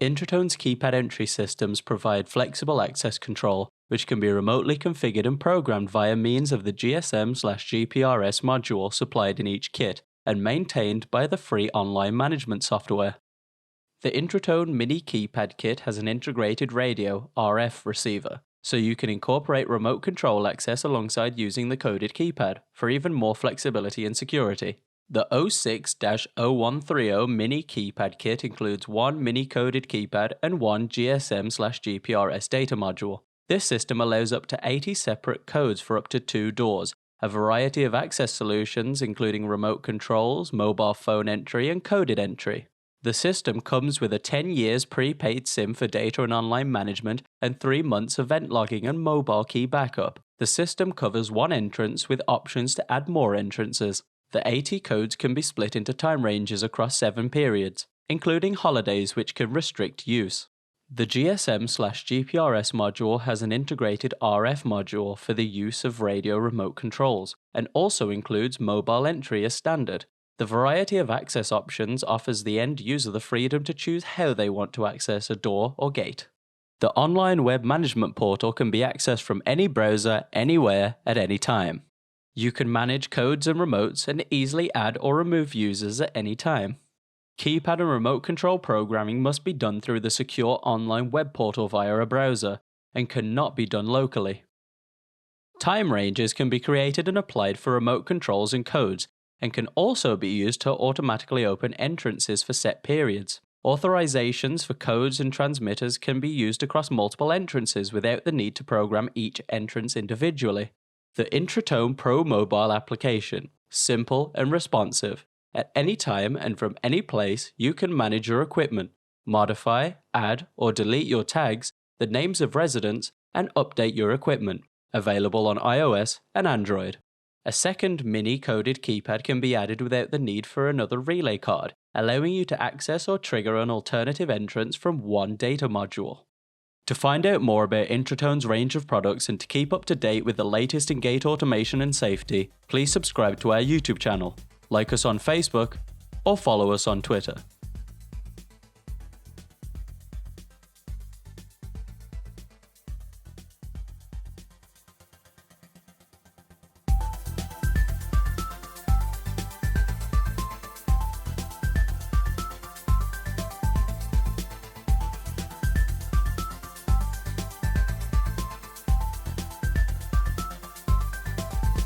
Intratone's keypad entry systems provide flexible access control, which can be remotely configured and programmed via means of the GSM/GPRS module supplied in each kit and maintained by the free online management software. The Intratone Mini Keypad Kit has an integrated radio (RF) receiver, so you can incorporate remote control access alongside using the coded keypad for even more flexibility and security. The 06-0130 Mini Keypad Kit includes one mini coded keypad and one GSM/GPRS data module. This system allows up to 80 separate codes for up to 2 doors, a variety of access solutions including remote controls, mobile phone entry, and coded entry. The system comes with a 10 years prepaid SIM for data and online management and 3 months event logging and mobile key backup. The system covers one entrance with options to add more entrances. The 80 codes can be split into time ranges across 7 periods, including holidays which can restrict use. The GSM/GPRS module has an integrated RF module for the use of radio remote controls, and also includes mobile entry as standard. The variety of access options offers the end user the freedom to choose how they want to access a door or gate. The online web management portal can be accessed from any browser, anywhere, at any time. You can manage codes and remotes and easily add or remove users at any time. Keypad and remote control programming must be done through the secure online web portal via a browser and cannot be done locally. Time ranges can be created and applied for remote controls and codes, and can also be used to automatically open entrances for set periods. Authorizations for codes and transmitters can be used across multiple entrances without the need to program each entrance individually. The Intratone Pro mobile application, simple and responsive. At any time and from any place, you can manage your equipment, modify, add, or delete your tags, the names of residents, and update your equipment. Available on iOS and Android. A second mini coded keypad can be added without the need for another relay card, allowing you to access or trigger an alternative entrance from one data module. To find out more about Intratone's range of products and to keep up to date with the latest in gate automation and safety, please subscribe to our YouTube channel, like us on Facebook, or follow us on Twitter.